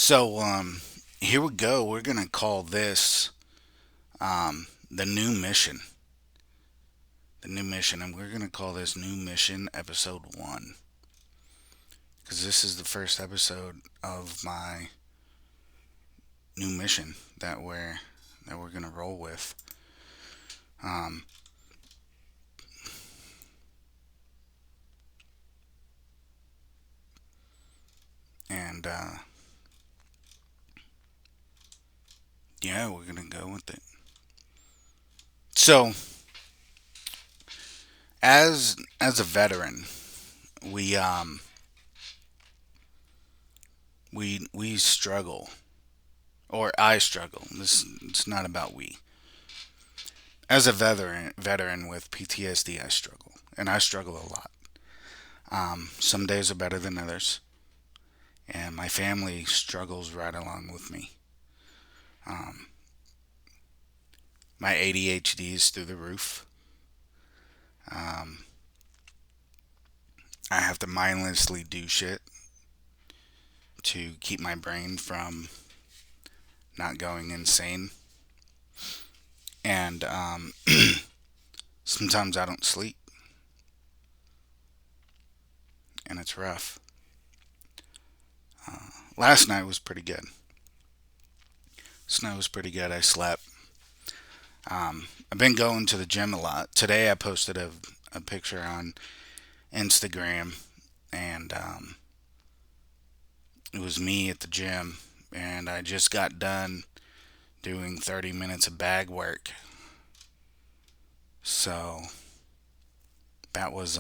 So, here we go. We're gonna call this the new mission. The new mission, and we're gonna call this new mission episode one because this is the first episode of my new mission that we're gonna roll with. Um, and yeah, we're gonna go with it. So, as a veteran, we we struggle, or I struggle. This it's not about we. As a veteran with PTSD, I struggle, and I struggle a lot. Some days are better than others, and my family struggles right along with me. Um, my ADHD is through the roof. Um, I have to mindlessly do shit to keep my brain from not going insane, and sometimes I don't sleep, and it's rough. Last night was pretty good. Last night was pretty good. I slept. I've been going to the gym a lot. Today I posted a picture on Instagram, and it was me at the gym, and I just got done doing 30 minutes of bag work. So that was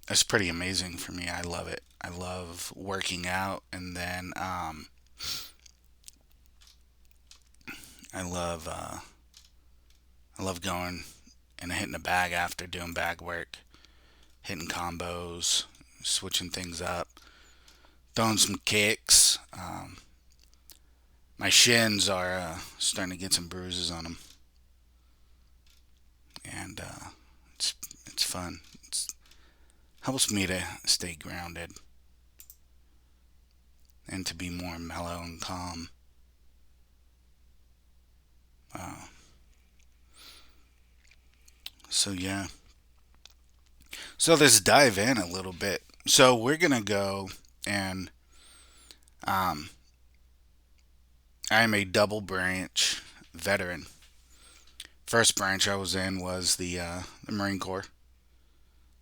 that's pretty amazing for me. I love it. I love working out, and then I love I love going and hitting a bag after doing bag work, hitting combos, switching things up, throwing some kicks. My shins are starting to get some bruises on them, and it's it's fun. It helps me to stay grounded and to be more mellow and calm. Uh, so yeah, so let's dive in a little bit. So we're gonna go and um, I'm a double branch veteran. First branch I was in was the Marine Corps,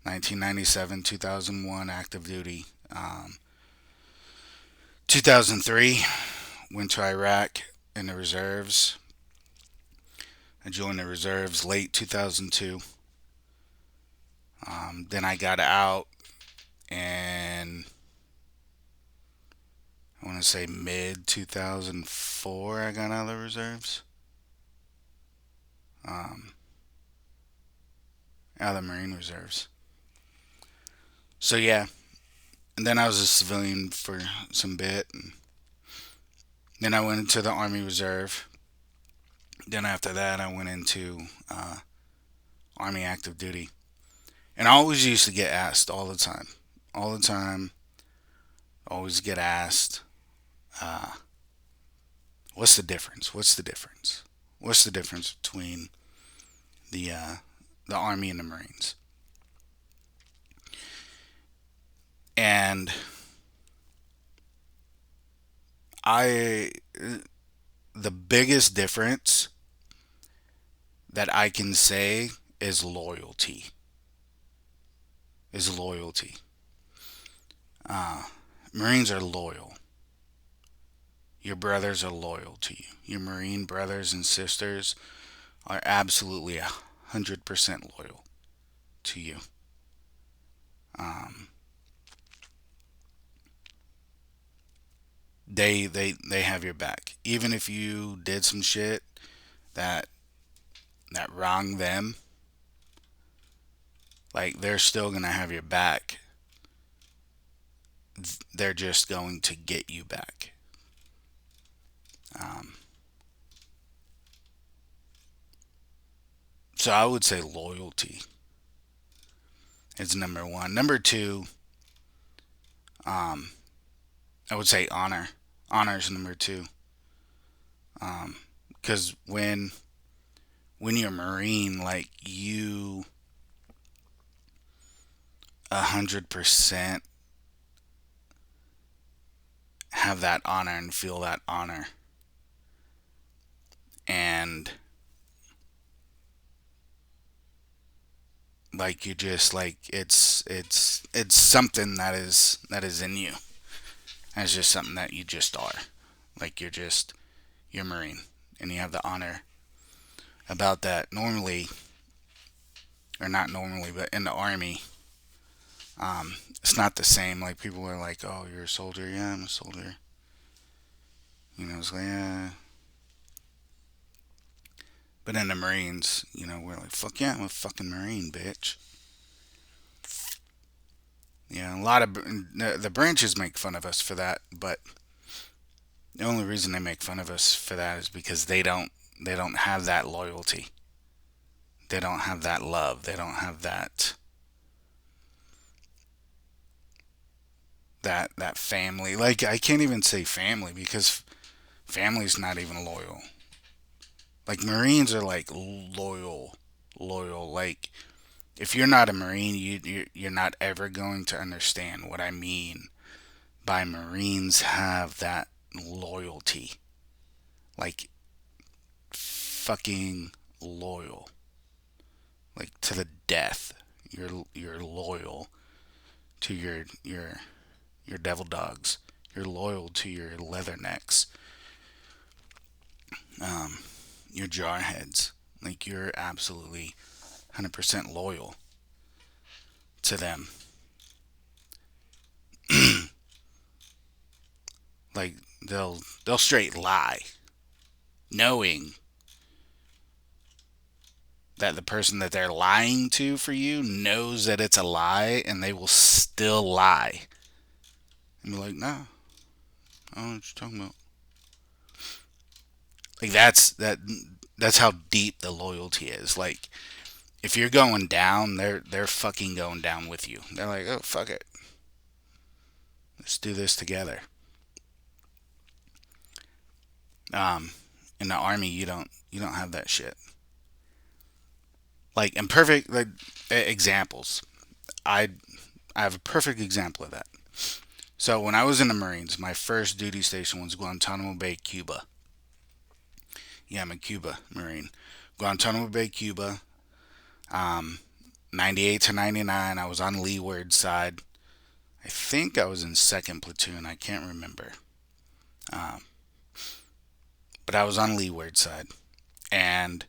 1997, 2001 active duty. 2003 went to Iraq in the reserves. I joined the reserves late 2002. Then I got out, and I want to say mid 2004 I got out of the reserves. Um, Out of the Marine Reserves. So yeah, and then I was a civilian for some bit, and then I went into the Army Reserve. Then after that, I went into Army active duty, and I always used to get asked all the time, always get asked, uh, "What's the difference? What's the difference? What's the difference between the uh, the Army and the Marines?" And I, the biggest difference that I can say is loyalty. Is loyalty. Uh, Marines are loyal. Your brothers are loyal to you. Your Marine brothers and sisters are absolutely 100% loyal to you. Um, they have your back, even if you did some shit that that wronged them. Like, they're still gonna have your back. They're just going to get you back. Um, so I would say loyalty is number one. Number two, um, I would say honor. Honor is number two. Because when you're a Marine, like you 100% have that honor and feel that honor, and like you just like it's something that is in you. It's just something that you just are. Like you're Marine, and you have the honor about that. Normally, or not normally, but in the Army, it's not the same. Like people are like, "Oh, you're a soldier." Yeah, I'm a soldier. It's like, yeah. But in the Marines, we're like, "Fuck yeah, I'm a fucking Marine, bitch." Yeah, a lot of the branches make fun of us for that, but the only reason they make fun of us for that is because they don't have that loyalty. They don't have that love. They don't have that family. Like I can't even say family because family's not even loyal. Like Marines are like loyal. Like if you're not a Marine, you're not ever going to understand what I mean by Marines have that loyalty. Like fucking loyal. Like to the death. You're loyal to your devil dogs. You're loyal to your leathernecks. Um, your jarheads. Like you're absolutely 100% loyal to them. Like they'll straight lie, knowing that the person that they're lying to for you knows that it's a lie, and they will still lie and be like, "Nah, I don't know what you're talking about." Like that's how deep the loyalty is. Like if you're going down, they're fucking going down with you. They're like, "Oh fuck it, let's do this together." Um, in the army, you don't have that shit. Like in perfect like examples, I I have a perfect example of that. So when I was in the Marines, my first duty station was Guantanamo Bay, Cuba. Yeah, I'm a Cuba Marine. Guantanamo Bay, Cuba. Um, 98 to 99, I was on leeward side. I think I was in second platoon. I can't remember. Um, but I was on leeward side. And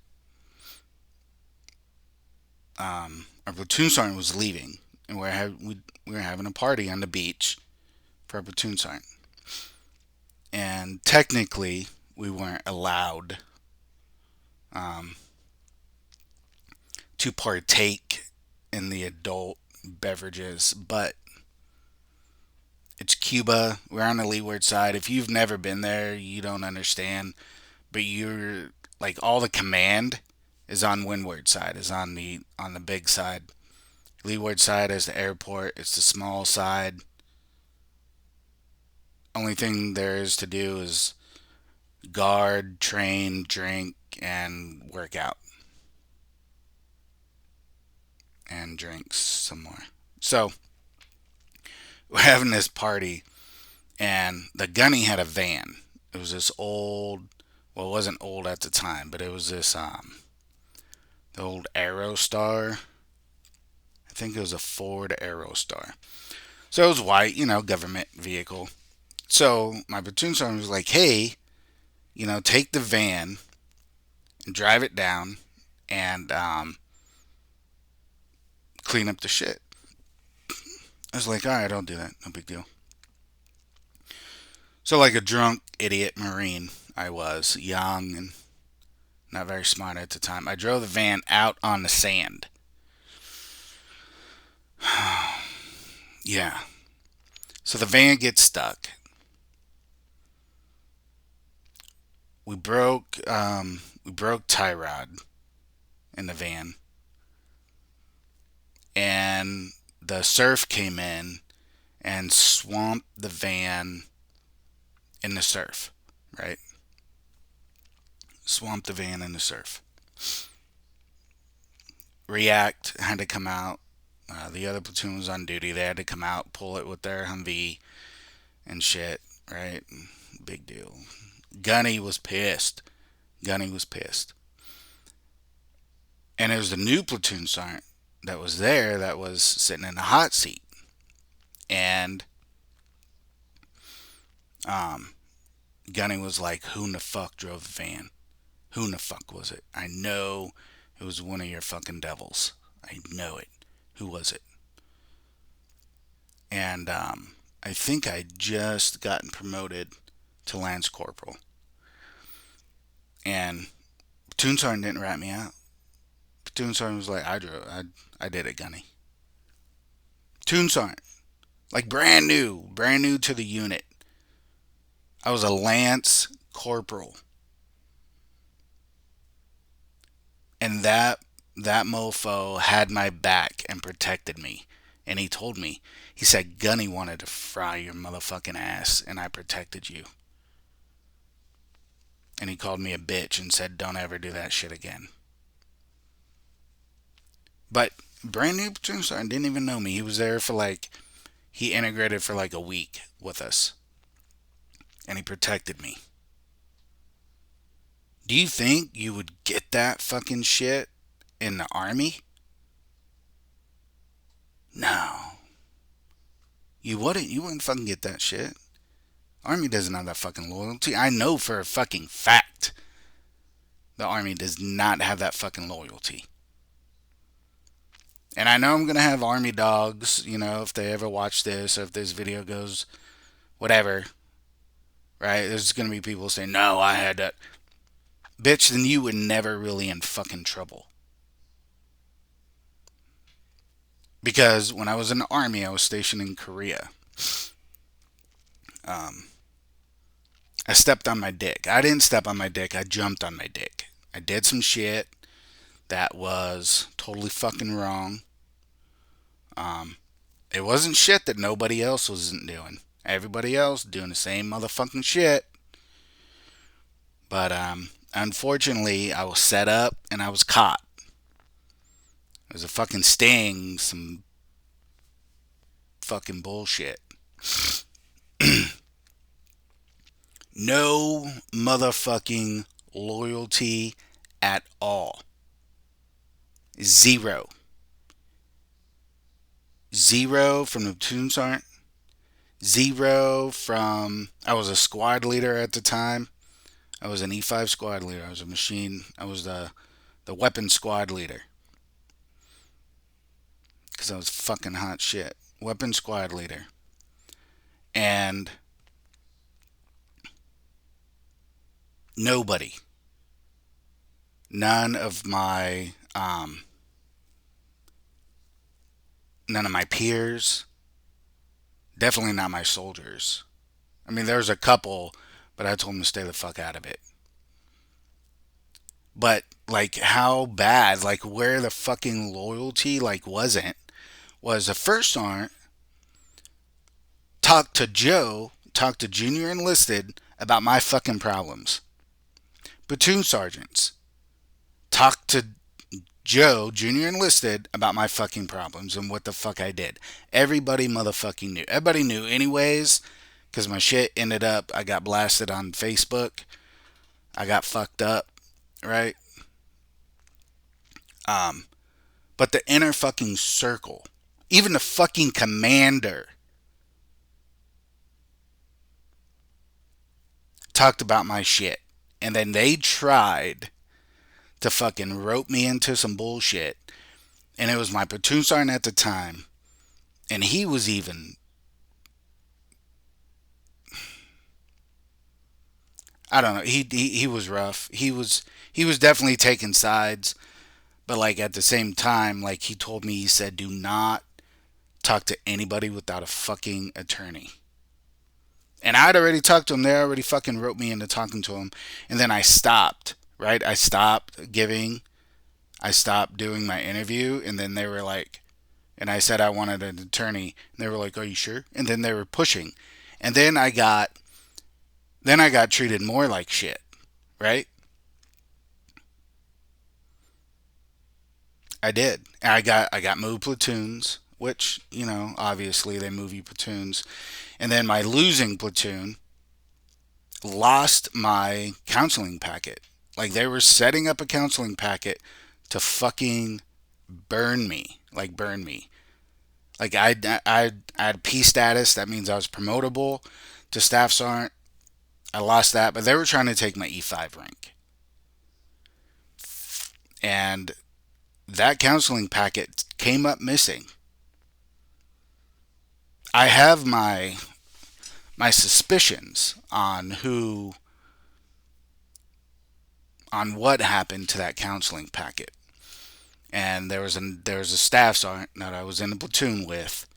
our platoon sergeant was leaving. And we were having a party on the beach for our platoon sergeant. And technically, we weren't allowed um, to partake in the adult beverages, but it's Cuba. We're on the leeward side. If you've never been there, you don't understand. But you're like all the command is on windward side, is on the big side. Leeward side is the airport. It's the small side. Only thing there is to do is guard, train, drink, and work out, and drinks some more. So we're having this party, and the gunny had a van. It was this old, well, it wasn't old at the time, but it was this the old Aerostar. I think it was a Ford Aerostar. So it was white, government vehicle. So my platoon sergeant was like, "Hey, take the van and drive it down and clean up the shit." I was like, "All right, I'll do that. No big deal." So like a drunk idiot Marine, I was young and not very smart at the time. I drove the van out on the sand. Yeah. So the van gets stuck. We broke tie rod in the van, and the surf came in and swamped the van in the surf, right? Swamped the van in the surf. React had to come out. The other platoon was on duty. They had to come out, pull it with their Humvee and shit, right? Big deal. Gunny was pissed. Gunny was pissed. And it was the new platoon sergeant that was there that was sitting in the hot seat. And Gunny was like, who in the fuck drove the van? Who in the fuck was it? I know it was one of your fucking devils. I know it. Who was it? And I think I just gotten promoted to Lance Corporal. And platoon sergeant didn't rat me out. Platoon sergeant was like, I did it, Gunny. Platoon sergeant, like brand new to the unit. I was a Lance Corporal. And that mofo had my back and protected me. And he told me, he said, Gunny wanted to fry your motherfucking ass, and I protected you. And he called me a bitch and said, don't ever do that shit again. But brand new platoon sergeant didn't even know me. He was there for he integrated for a week with us. And he protected me. Do you think you would get that fucking shit in the Army? No. You wouldn't. You wouldn't fucking get that shit. Army doesn't have that fucking loyalty. I know for a fucking fact the Army does not have that fucking loyalty. And I know I'm going to have Army dogs, if they ever watch this, or if this video goes, whatever, right? There's going to be people saying, no, I had that. Bitch, then you were never really in fucking trouble. Because when I was in the Army, I was stationed in Korea. I stepped on my dick. I didn't step on my dick. I jumped on my dick. I did some shit that was totally fucking wrong. It wasn't shit that nobody else wasn't doing. Everybody else doing the same motherfucking shit. But unfortunately, I was set up and I was caught. It was a fucking sting, some fucking bullshit. No motherfucking loyalty at all. Zero. Zero from the platoon sergeant. Zero from... I was a squad leader at the time. I was an E5 squad leader. I was a machine. I was the weapon squad leader. Because I was fucking hot shit. Weapon squad leader. And nobody, none of my peers, definitely not my soldiers. I mean, there was a couple, but I told them to stay the fuck out of it. But how bad, where the fucking loyalty wasn't, was the first sergeant talked to junior enlisted about my fucking problems. Platoon sergeants talked to Joe, junior enlisted, about my fucking problems and what the fuck I did. Everybody motherfucking knew. Everybody knew anyways, because my shit ended up, I got blasted on Facebook. I got fucked up, right? But the inner fucking circle, even the fucking commander, talked about my shit. And then they tried to fucking rope me into some bullshit. And it was my platoon sergeant at the time. And he was even... I don't know. He was rough. He was definitely taking sides. But at the same time, he told me, he said, do not talk to anybody without a fucking attorney. And I'd already talked to him. They already fucking wrote me into talking to him. And then I stopped, right? I stopped doing my interview. And then they were like, and I said I wanted an attorney. And they were like, are you sure? And then they were pushing. And then I got Then I got treated more like shit, right? I did. I got moved platoons, which, obviously they move you platoons. And then my losing platoon lost my counseling packet. Like they were setting up a counseling packet to fucking burn me. Like burn me. Like I had P status. That means I was promotable to staff sergeant. I lost that, but they were trying to take my E5 rank. And that counseling packet came up missing. I have my suspicions on what happened to that counseling packet. And there was a staff sergeant that I was in the platoon with,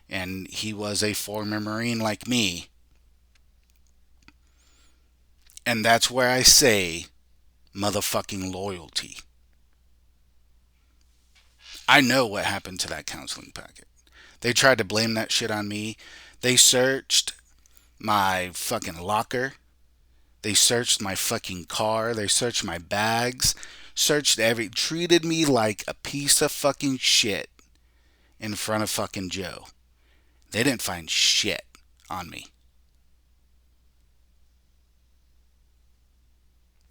and he was a former Marine like me. And that's where I say motherfucking loyalty. I know what happened to that counseling packet. They tried to blame that shit on me. They searched my fucking locker. They searched my fucking car. They searched my bags. Treated me like a piece of fucking shit in front of fucking Joe. They didn't find shit on me.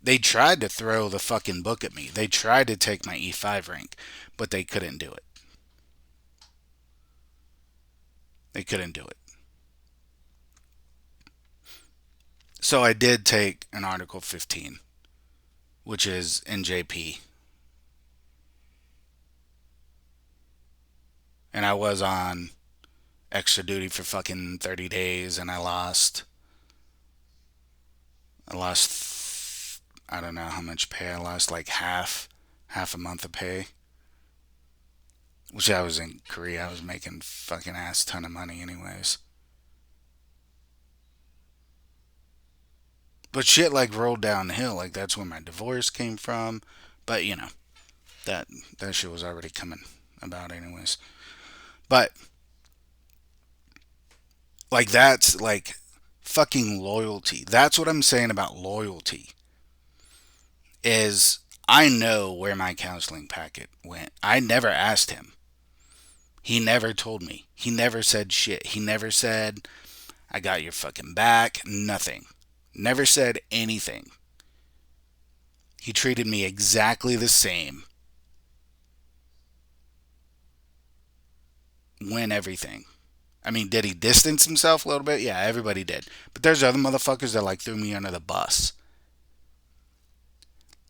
They tried to throw the fucking book at me. They tried to take my E5 rank, but they couldn't do it. They couldn't do it. So I did take an Article 15, which is NJP. And I was on extra duty for fucking 30 days and I lost I don't know how much pay I lost, like half a month of pay. Which I was in Korea, I was making fucking ass ton of money anyways. But shit like rolled downhill, like that's where my divorce came from. But that that shit was already coming about anyways. But like that's like fucking loyalty. That's what I'm saying about loyalty. Is I know where my counseling packet went. I never asked him. He never told me. He never said shit. He never said, I got your fucking back. Nothing. Never said anything. He treated me exactly the same. Win everything. I mean, did he distance himself a little bit? Yeah, everybody did. But there's other motherfuckers that like threw me under the bus.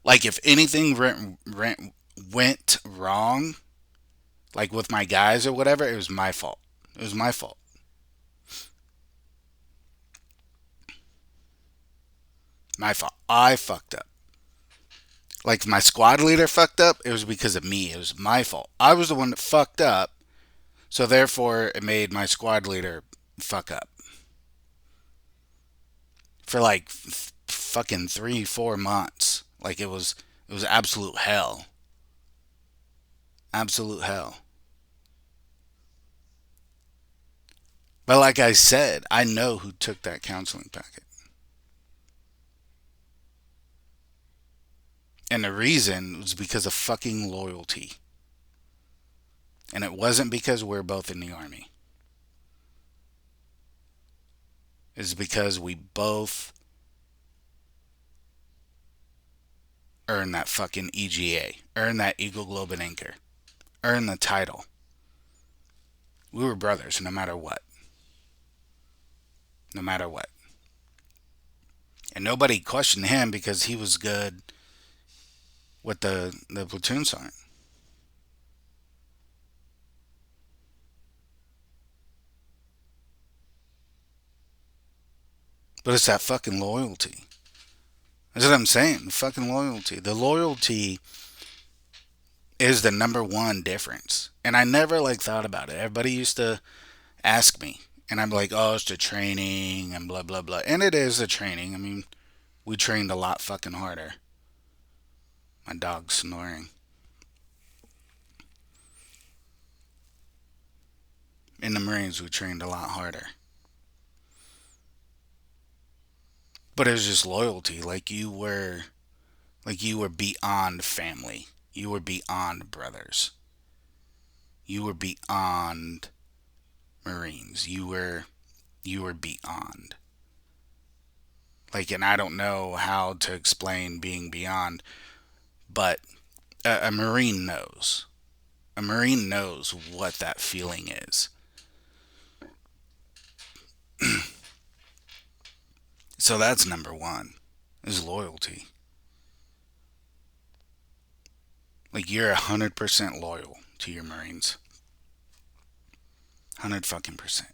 Like if anything went wrong, like with my guys or whatever, it was my fault. It was my fault. My fault. I fucked up. Like if my squad leader fucked up, it was because of me. It was my fault. I was the one that fucked up, so therefore it made my squad leader fuck up for like fucking 3 4 months. Like it was absolute hell. Absolute hell. But like I said, I know who took that counseling packet. And the reason was because of fucking loyalty. And it wasn't because we're both in the army. It's because we both earned that fucking EGA, earned that Eagle Globe and Anchor, earned the title. We were brothers no matter what. No matter what. And nobody questioned him because he was good with the platoon sergeant. But it's that fucking loyalty. That's what I'm saying. Fucking loyalty. The loyalty is the number one difference. And I never like thought about it. Everybody used to ask me. And I'm like, oh, it's the training and blah, blah, blah. And it is the training. I mean, we trained a lot fucking harder. My dog's snoring. In the Marines, we trained a lot harder. But it was just loyalty. Like you were beyond family. You were beyond brothers. You were beyond Marines. You were beyond. Like, and I don't know how to explain being beyond, but a Marine knows. A Marine knows what that feeling is. So that's number one, is loyalty. Like, you're 100% loyal to your Marines. 100 fucking percent.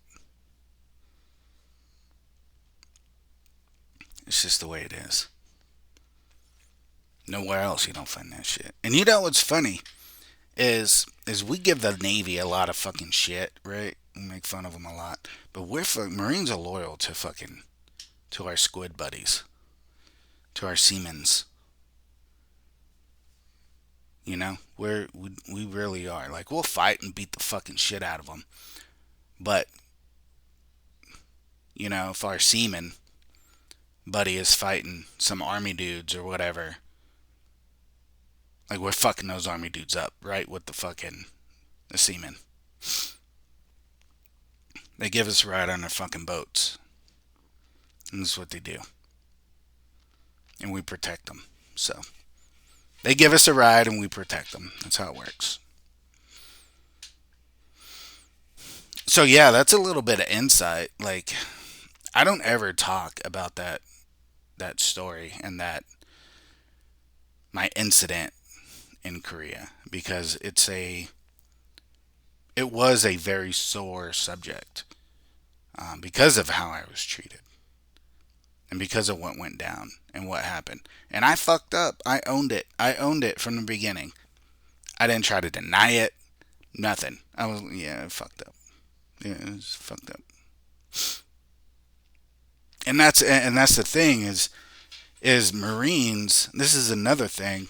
It's just the way it is. Nowhere else you don't find that shit. And you know what's funny is we give the Navy a lot of fucking shit, right? We make fun of them a lot, but Marines are loyal to fucking to our squid buddies, to our Siemens. You know, we really are. Like, we'll fight and beat the fucking shit out of them, but if our seaman buddy is fighting some army dudes or whatever, like, we're fucking those army dudes up, right? With the seamen. They give us a ride on their fucking boats. And that's what they do. And we protect them. So, they give us a ride and we protect them. That's how it works. So, yeah, that's a little bit of insight. Like, I don't ever talk about that story and that my incident in Korea because it was a very sore subject because of how I was treated and because of what went down and what happened. And I fucked up. I owned it. I owned it from the beginning. I didn't try to deny it. Nothing. I fucked up. Yeah, it was fucked up. And that's the thing is Marines. This is another thing.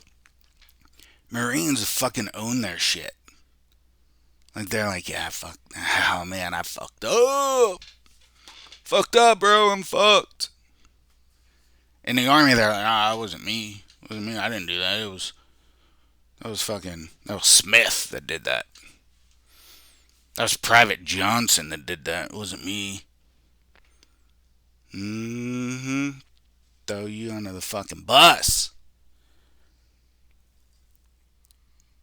Marines fucking own their shit. Like, they're like, yeah, fuck. Oh man, I fucked up. Fucked up, bro. I'm fucked. In the army, they're like, nah, it wasn't me. It wasn't me. I didn't do that. That was Smith that did that. That was Private Johnson that did that. It wasn't me. Mm-hmm. Throw you under the fucking bus.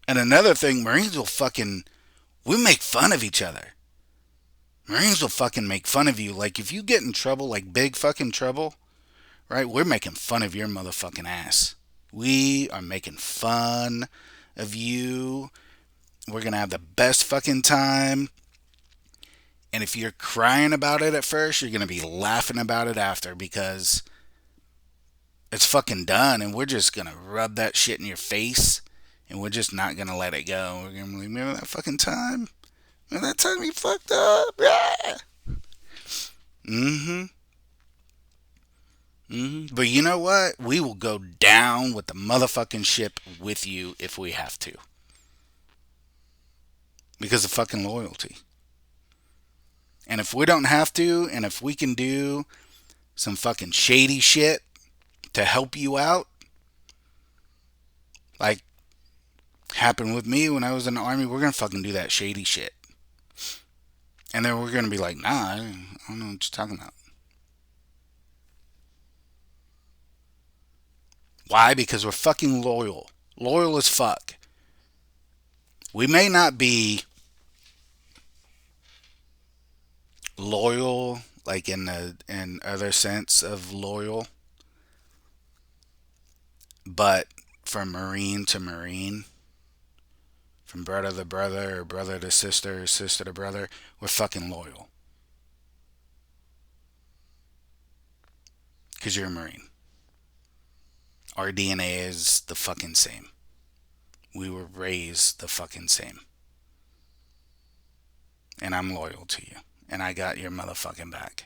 And another thing, Marines will fucking, we make fun of each other. Marines will fucking make fun of you. Like, if you get in trouble, like big fucking trouble, right? We're making fun of your motherfucking ass. We are making fun of you. We're gonna have the best fucking time. And if you're crying about it at first, you're gonna be laughing about it after because it's fucking done. And we're just gonna rub that shit in your face. And we're just not gonna let it go. We're gonna be like, remember that fucking time? Remember that time you fucked up? Yeah. Mm-hmm. But you know what? We will go down with the motherfucking ship with you if we have to. Because of fucking loyalty. And if we don't have to, and if we can do some fucking shady shit to help you out, like happened with me when I was in the army, we're gonna fucking do that shady shit. And then we're gonna be like, nah, I don't know what you're talking about. Why? Because we're fucking loyal. Loyal as fuck. We may not be loyal like in the in other sense of loyal, but from Marine to Marine, from brother to brother or brother to sister or sister to brother, we're fucking loyal. Because you're a Marine. Our DNA is the fucking same. We were raised the fucking same. And I'm loyal to you. And I got your motherfucking back.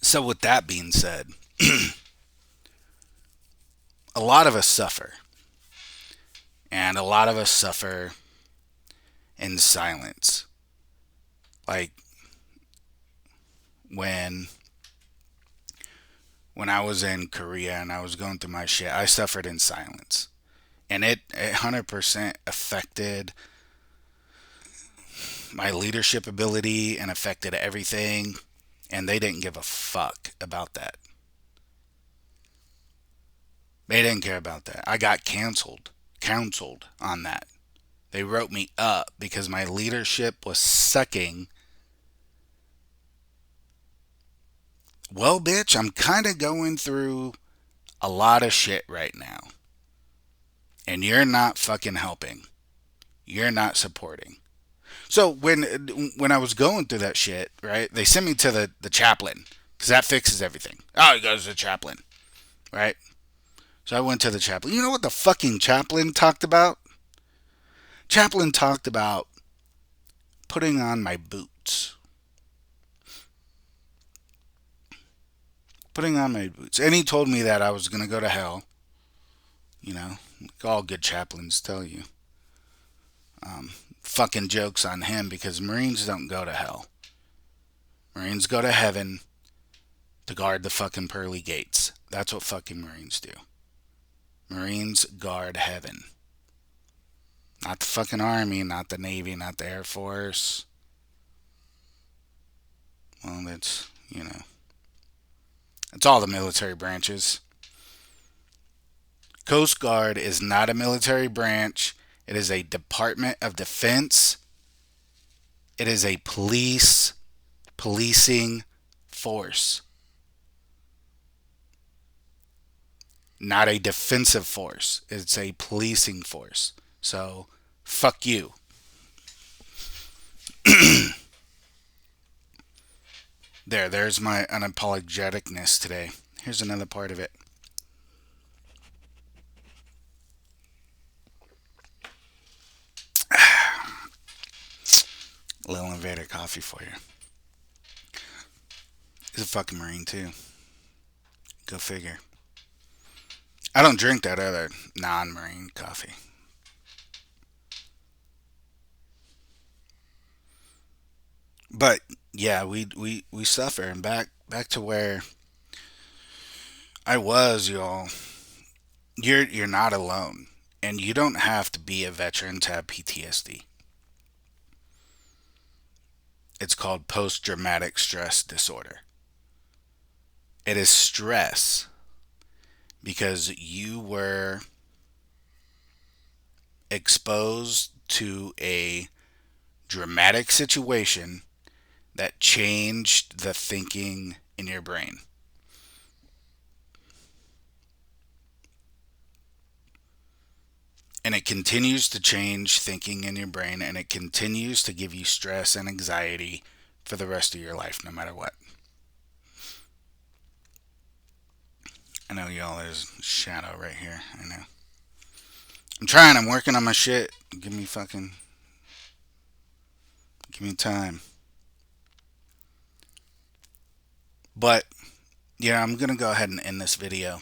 So, with that being said, a lot of us suffer. And a lot of us suffer in silence. Like, when I was in Korea and I was going through my shit, I suffered in silence. And it 100% affected my leadership ability and affected everything. And they didn't give a fuck about that. They didn't care about that. I got counseled on that. They wrote me up because my leadership was sucking. Well, bitch, I'm kind of going through a lot of shit right now. And you're not fucking helping. You're not supporting. So when I was going through that shit, right, they sent me to the chaplain because that fixes everything. Oh, he goes to the chaplain, right? So I went to the chaplain. You know what the fucking chaplain talked about? Chaplain talked about putting on my boots. Putting on my boots. And he told me that I was going to go to hell. You know, like all good chaplains tell you. Fucking jokes on him because Marines don't go to hell. Marines go to heaven to guard the fucking pearly gates. That's what fucking Marines do. Marines guard heaven. Not the fucking Army, not the Navy, not the Air Force. Well, that's, it's all the military branches. Coast Guard is not a military branch. It is a Department of Defense. It is a policing force. Not a defensive force. It's a policing force. So, fuck you. There's my unapologeticness today. Here's another part of it. Little Invader coffee for you. He's a fucking Marine too. Go figure. I don't drink that other non-Marine coffee. But yeah, we suffer, and back to where I was, y'all. You're not alone, and you don't have to be a veteran to have PTSD. It's called post-traumatic stress disorder. It is stress because you were exposed to a dramatic situation that changed the thinking in your brain. And it continues to change thinking in your brain, and it continues to give you stress and anxiety for the rest of your life, no matter what. I know y'all, there's shadow right here. I know. I'm trying, I'm working on my shit. Give me time. But, yeah, I'm going to go ahead and end this video.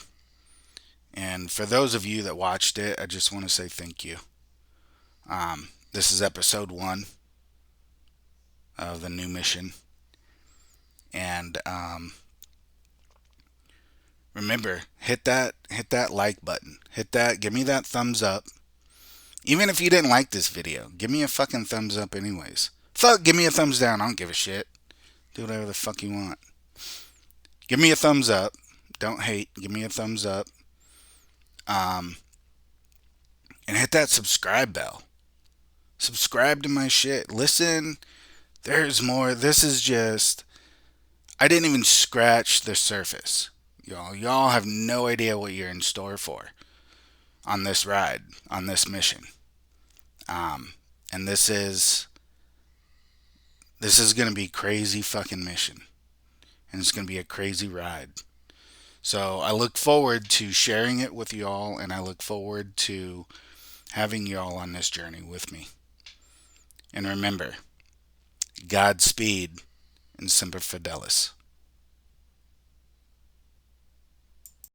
And for those of you that watched it, I just want to say thank you. This is episode 1 of the new mission. And remember, hit that like button. Give me that thumbs up. Even if you didn't like this video, give me a fucking thumbs up anyways. Fuck, give me a thumbs down. I don't give a shit. Do whatever the fuck you want. Give me a thumbs up. Don't hate. Give me a thumbs up. And hit that subscribe bell. Subscribe to my shit. Listen, there's more. This is just, I didn't even scratch the surface. Y'all have no idea what you're in store for on this ride, on this mission. And this is going to be crazy fucking mission. And it's going to be a crazy ride. So I look forward to sharing it with y'all, and I look forward to having y'all on this journey with me. And remember, Godspeed and Semper Fidelis.